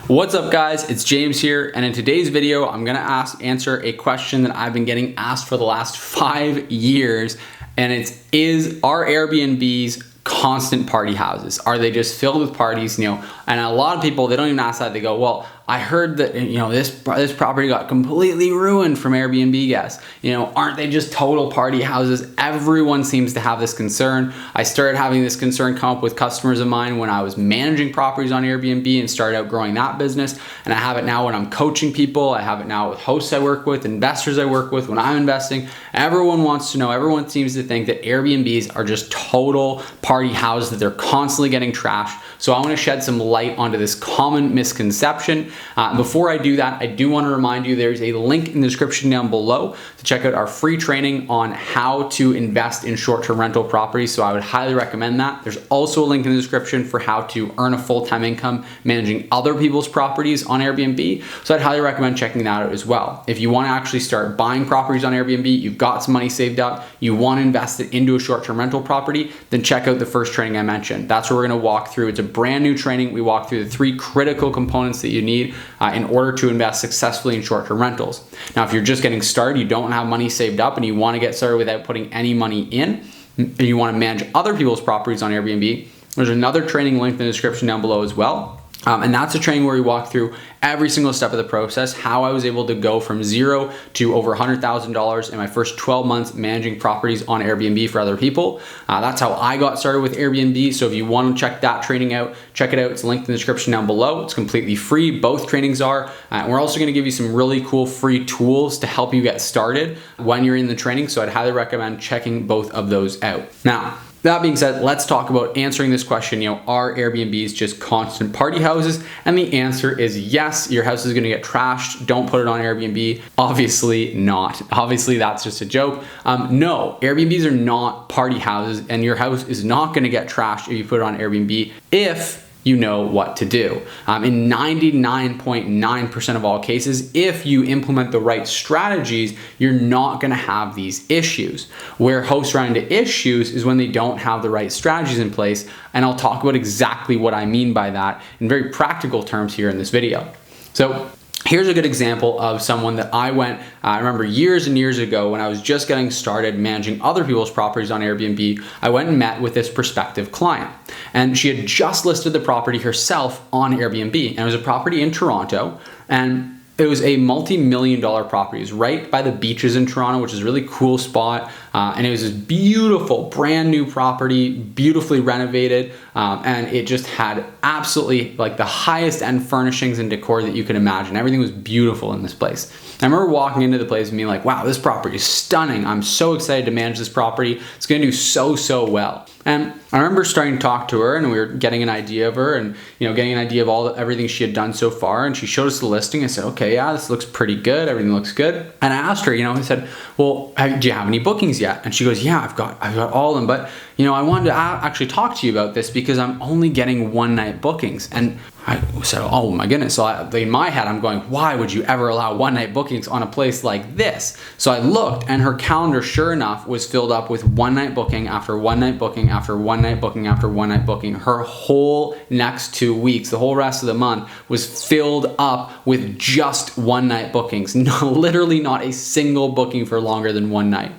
What's up guys, it's James here, and in today's video I'm gonna answer a question that I've been getting asked for the last 5 years, and are Airbnbs constant party houses? Are they just filled with parties? And a lot of people, they don't even ask that. They go, well, I heard that this property got completely ruined from Airbnb guests. Aren't they just total party houses? Everyone seems to have this concern. I started having this concern come up with customers of mine when I was managing properties on Airbnb and started out growing that business. And I have it now when I'm coaching people. I have it now with hosts I work with, investors I work with, when I'm investing. Everyone wants to know, everyone seems to think that Airbnbs are just total party houses, that they're constantly getting trashed. So I want to shed some light onto this common misconception. Before I do that, I do want to remind you there's a link in the description down below to check out our free training on how to invest in short-term rental properties. So I would highly recommend that. There's also a link in the description for how to earn a full-time income managing other people's properties on Airbnb. So I'd highly recommend checking that out as well. If you want to actually start buying properties on Airbnb, you've got some money saved up, you want to invest it into a short-term rental property, then check out the first training I mentioned. That's what we're going to walk through. It's a brand new training. We walk through the 3 critical components that you need in order to invest successfully in short-term rentals. Now, if you're just getting started, you don't have money saved up and you want to get started without putting any money in, and you want to manage other people's properties on Airbnb, there's another training link in the description down below as well. And that's a training where we walk through every single step of the process, how I was able to go from zero to over $100,000 in my first 12 months managing properties on Airbnb for other people. That's how I got started with Airbnb. So if you want to check that training out, check it out. It's linked in the description down below. It's completely free. Both trainings are. We're also going to give you some really cool free tools to help you get started when you're in the training. So I'd highly recommend checking both of those out. Now, that being said, let's talk about answering this question. Are Airbnbs just constant party houses? And the answer is yes. Your house is going to get trashed. Don't put it on Airbnb. Obviously not. Obviously, that's just a joke. No, Airbnbs are not party houses, and your house is not going to get trashed if you put it on Airbnb if you know what to do. In 99.9% of all cases, if you implement the right strategies, you're not gonna have these issues. Where hosts run into issues is when they don't have the right strategies in place, and I'll talk about exactly what I mean by that in very practical terms here in this video. So here's a good example of someone that I remember years and years ago when I was just getting started managing other people's properties on Airbnb, I went and met with this prospective client. And she had just listed the property herself on Airbnb. And it was a property in Toronto, and it was a multi-million-dollar property. It was right by the beaches in Toronto, which is a really cool spot. And it was this beautiful, brand new property, beautifully renovated. And it just had absolutely like the highest end furnishings and decor that you can imagine. Everything was beautiful in this place. I remember walking into the place and being like, wow, this property is stunning. I'm so excited to manage this property. It's gonna do so well. And I remember starting to talk to her, and we were getting an idea of her, and getting an idea of everything she had done so far. And she showed us the listing. I said, okay, yeah, this looks pretty good. Everything looks good. And I asked her, I said, well, do you have any bookings yet? And she goes, yeah, I've got all of them. But I wanted to actually talk to you about this because I'm only getting one-night bookings. And I said, oh my goodness. So in my head, I'm going, why would you ever allow one-night bookings on a place like this? So I looked, and her calendar, sure enough, was filled up with one-night booking after one-night booking after one-night booking after one-night booking. Her whole next 2 weeks, the whole rest of the month, was filled up with just one-night bookings. Literally not a single booking for longer than one night.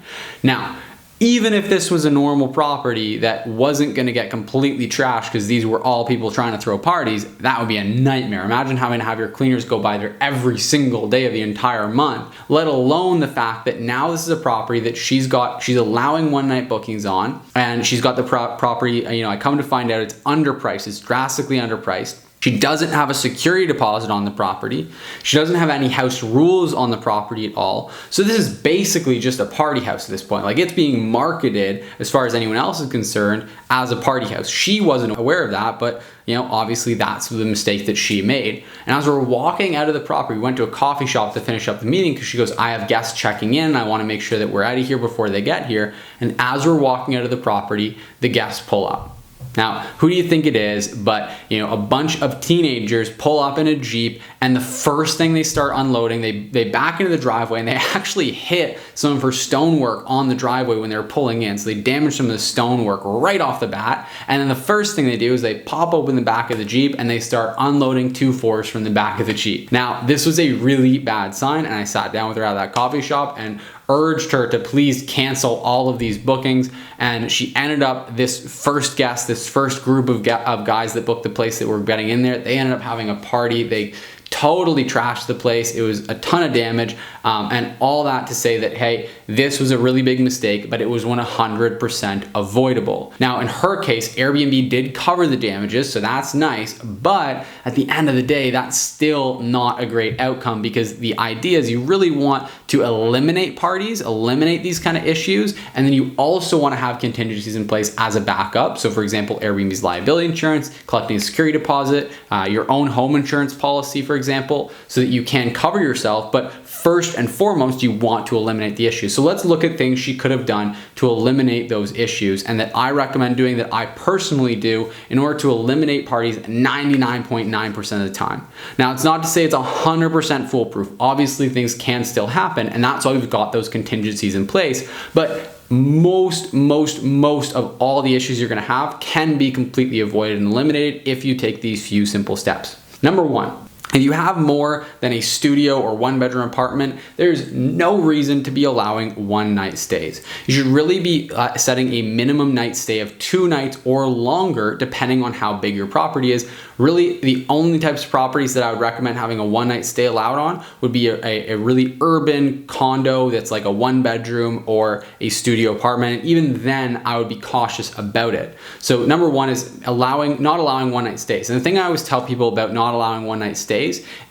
Now, even if this was a normal property that wasn't going to get completely trashed because these were all people trying to throw parties, that would be a nightmare. Imagine having to have your cleaners go by there every single day of the entire month, let alone the fact that now this is a property that she's allowing one-night bookings on, and she's got the property, I come to find out it's underpriced, it's drastically underpriced. She doesn't have a security deposit on the property. She doesn't have any house rules on the property at all. So this is basically just a party house at this point. Like, it's being marketed, as far as anyone else is concerned, as a party house. She wasn't aware of that, but obviously that's the mistake that she made. And as we're walking out of the property, we went to a coffee shop to finish up the meeting because she goes, I have guests checking in. I want to make sure that we're out of here before they get here. And as we're walking out of the property, the guests pull up. Now, who do you think it is but, a bunch of teenagers pull up in a Jeep, and the first thing they start unloading, they back into the driveway, and they actually hit some of her stonework on the driveway when they're pulling in. So they damage some of the stonework right off the bat. And then the first thing they do is they pop open the back of the Jeep and they start unloading 2-4s from the back of the Jeep. Now, this was a really bad sign, and I sat down with her at that coffee shop and urged her to please cancel all of these bookings. And she ended up, this first group of guys that booked the place that were getting in there, they ended up having a party. They totally trashed the place. It was a ton of damage, and all that to say that, hey, this was a really big mistake, but it was 100% avoidable. Now, in her case, Airbnb did cover the damages, so that's nice, but at the end of the day, that's still not a great outcome, because the idea is you really want to eliminate parties, eliminate these kind of issues, and then you also want to have contingencies in place as a backup. So for example, Airbnb's liability insurance, collecting a security deposit, your own home insurance policy, for example, so that you can cover yourself. But first and foremost, you want to eliminate the issue. So let's look at things she could have done to eliminate those issues, and that I recommend doing, that I personally do, in order to eliminate parties 99.9% of the time. Now, it's not to say it's 100% foolproof. Obviously, things can still happen, and that's why we've got those contingencies in place. But most of all the issues you're gonna have can be completely avoided and eliminated if you take these few simple steps. Number one, if you have more than a studio or 1-bedroom apartment, there's no reason to be allowing one-night stays. You should really be setting a minimum night stay of 2 nights or longer, depending on how big your property is. Really, the only types of properties that I would recommend having a 1-night stay allowed on would be a really urban condo that's like a 1-bedroom or a studio apartment. Even then, I would be cautious about it. So number one is not allowing one-night stays. And the thing I always tell people about not allowing one-night stays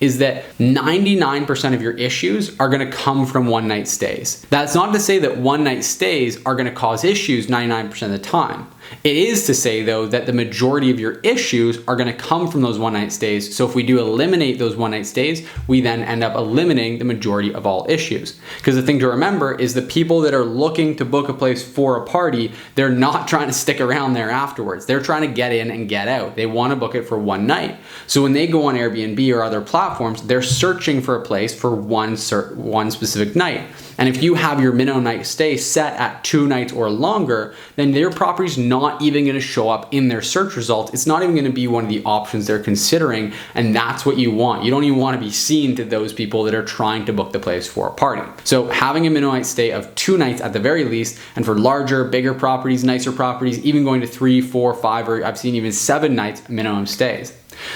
is that 99% of your issues are gonna come from one-night stays. That's not to say that one-night stays are gonna cause issues 99% of the time. It is to say, though, that the majority of your issues are gonna come from those one-night stays. So if we do eliminate those one-night stays, we then end up eliminating the majority of all issues. Because the thing to remember is the people that are looking to book a place for a party, they're not trying to stick around there afterwards. They're trying to get in and get out. They wanna book it for one night. So when they go on Airbnb or other platforms, they're searching for a place for one specific night. And if you have your minimum night stay set at 2 nights or longer, then their property's not even gonna show up in their search results. It's not even gonna be one of the options they're considering, and that's what you want. You don't even wanna be seen to those people that are trying to book the place for a party. So having a minimum night stay of 2 nights at the very least, and for larger, bigger properties, nicer properties, even going to 3, 4, 5, or I've seen even 7 nights minimum stays.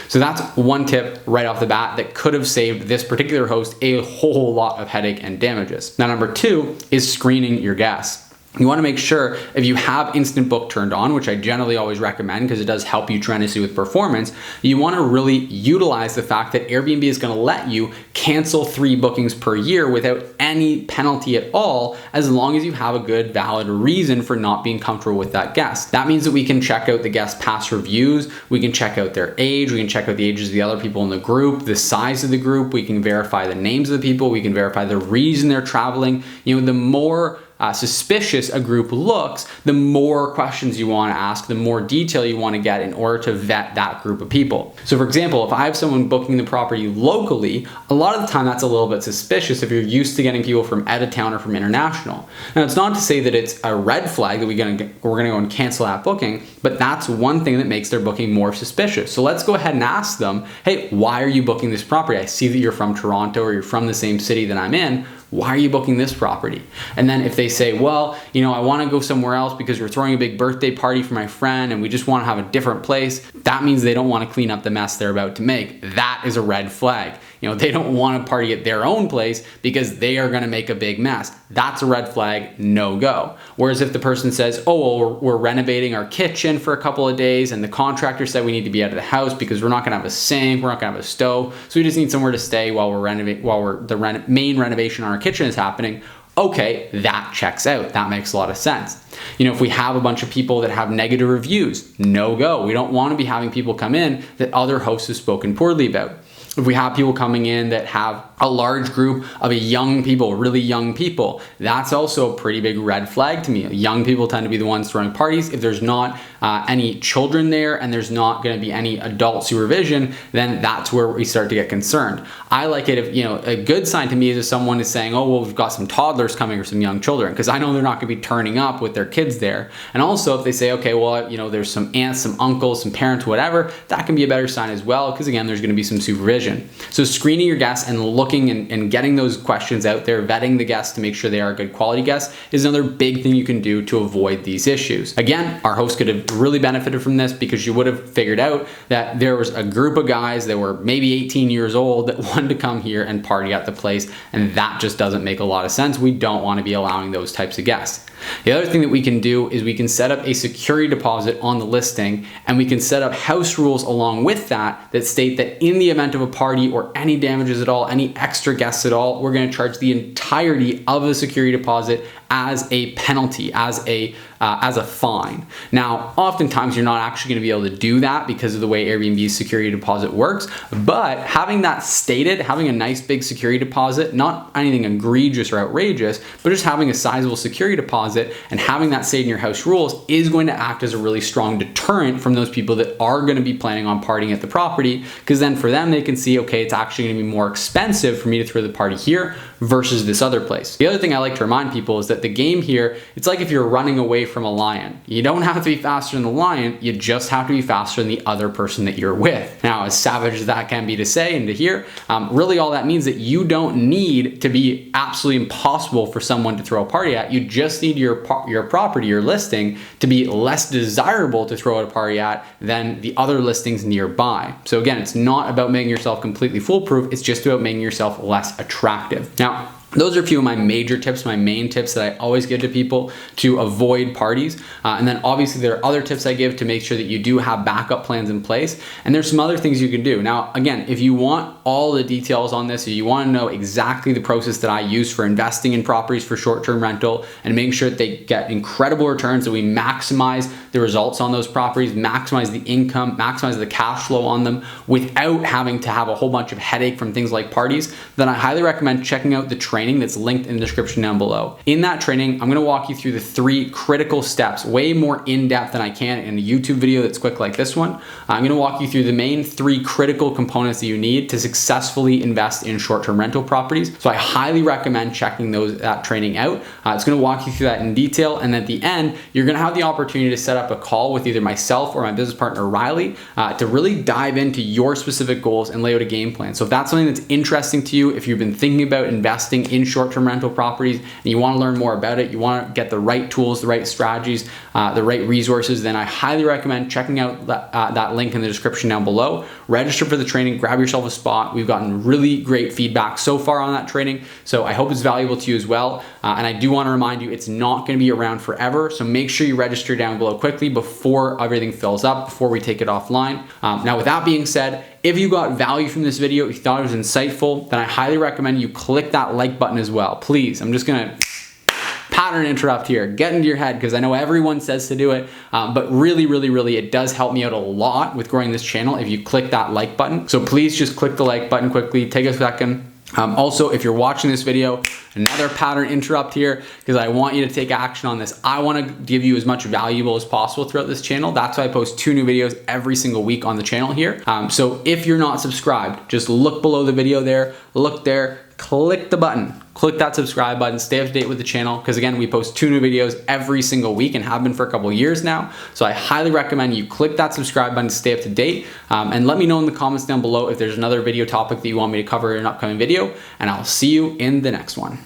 So that's one tip right off the bat that could have saved this particular host a whole lot of headache and damages. Now, number 2 is screening your guests. You want to make sure if you have instant book turned on, which I generally always recommend because it does help you tremendously with performance, you want to really utilize the fact that Airbnb is going to let you cancel 3 bookings per year without any penalty at all, as long as you have a good, valid reason for not being comfortable with that guest. That means that we can check out the guest's past reviews, we can check out their age, we can check out the ages of the other people in the group, the size of the group, we can verify the names of the people, we can verify the reason they're traveling. The more suspicious a group looks, the more questions you want to ask, the more detail you want to get in order to vet that group of people. So for example, if I have someone booking the property locally, a lot of the time that's a little bit suspicious if you're used to getting people from out of town or from international. Now, it's not to say that it's a red flag that we're gonna go and cancel that booking, but that's one thing that makes their booking more suspicious. So let's go ahead and ask them, hey, why are you booking this property? I see that you're from Toronto or you're from the same city that I'm in. Why are you booking this property? And then if they say, well, I want to go somewhere else because we're throwing a big birthday party for my friend and we just want to have a different place, that means they don't want to clean up the mess they're about to make. That is a red flag. They don't want to party at their own place because they are going to make a big mess. That's a red flag, no go. Whereas if the person says, oh, well, we're renovating our kitchen for a couple of days and the contractor said we need to be out of the house because we're not going to have a sink, we're not going to have a stove, so we just need somewhere to stay while the main renovation on our kitchen is happening. Okay, that checks out. That makes a lot of sense. If we have a bunch of people that have negative reviews, no go. We don't want to be having people come in that other hosts have spoken poorly about. If we have people coming in that have a large group of really young people, that's also a pretty big red flag to me. Young people tend to be the ones throwing parties. If there's not any children there and there's not going to be any adult supervision, then that's where we start to get concerned. I like it if, a good sign to me is if someone is saying, oh, well, we've got some toddlers coming or some young children, because I know they're not going to be turning up with their kids there. And also if they say, okay, well, there's some aunts, some uncles, some parents, whatever, that can be a better sign as well, because again, there's going to be some supervision. So screening your guests and looking and getting those questions out there, vetting the guests to make sure they are good quality guests is another big thing you can do to avoid these issues. Again, our host could have really benefited from this, because you would have figured out that there was a group of guys that were maybe 18 years old that wanted to come here and party at the place, and that just doesn't make a lot of sense. We don't want to be allowing those types of guests. The other thing that we can do is we can set up a security deposit on the listing, and we can set up house rules along with that state that in the event of a party or any damages at all, any extra guests at all, we're going to charge the entirety of the security deposit as a penalty, as a fine. Now, oftentimes you're not actually going to be able to do that because of the way Airbnb's security deposit works, but having that stated, having a nice big security deposit, not anything egregious or outrageous, but just having a sizable security deposit and having that stated in your house rules is going to act as a really strong deterrent from those people that are going to be planning on partying at the property, because then for them, they can see, okay, it's actually going to be more expensive for me to throw the party here versus this other place. The other thing I like to remind people is that the game here, it's like if you're running away from a lion. You don't have to be faster than the lion, you just have to be faster than the other person that you're with. Now, as savage as that can be to say and to hear, really all that means that you don't need to be absolutely impossible for someone to throw a party at. You just need your property, your listing, to be less desirable to throw a party at than the other listings nearby. So again, it's not about making yourself completely foolproof, it's just about making yourself less attractive. Now, those are a few of my major tips, my main tips that I always give to people to avoid parties. And then obviously there are other tips I give to make sure that you do have backup plans in place. And there's some other things you can do. Now, again, if you want all the details on this, or you want to know exactly the process that I use for investing in properties for short-term rental and making sure that they get incredible returns, that we maximize the results on those properties, maximize the income, maximize the cash flow on them without having to have a whole bunch of headache from things like parties, then I highly recommend checking out the training that's linked in the description down below. In that training, I'm going to walk you through the 3 critical steps, way more in-depth than I can in a YouTube video that's quick like this one. I'm going to walk you through the main 3 critical components that you need to successfully invest in short-term rental properties. So I highly recommend checking that training out. It's going to walk you through that in detail, and at the end, you're going to have the opportunity to set up a call with either myself or my business partner Riley to really dive into your specific goals and lay out a game plan. So if that's something that's interesting to you, if you've been thinking about investing in short-term rental properties and you want to learn more about it, you want to get the right tools, the right strategies, the right resources, then I highly recommend checking out that link in the description down below. Register for the training, grab yourself a spot. We've gotten really great feedback so far on that training, so I hope it's valuable to you as well. And I do want to remind you, it's not going to be around forever, so make sure you register down below quickly before everything fills up, before we take it offline. Now, with that being said, if you got value from this video, if you thought it was insightful, then I highly recommend you click that like button as well. Please, I'm just gonna pattern interrupt here, get into your head, because I know everyone says to do it, but really, it does help me out a lot with growing this channel if you click that like button. So please just click the like button quickly, take a second. Also, if you're watching this video, another pattern interrupt here, because I want you to take action on this. I want to give you as much valuable as possible throughout this channel. That's why I post 2 new videos every single week on the channel here. So if you're not subscribed, just look below the video there, look there, click the button, click that subscribe button, stay up to date with the channel, because again, we post 2 new videos every single week and have been for a couple of years now. So I highly recommend you click that subscribe button to stay up to date, and let me know in the comments down below if there's another video topic that you want me to cover in an upcoming video, and I'll see you in the next one.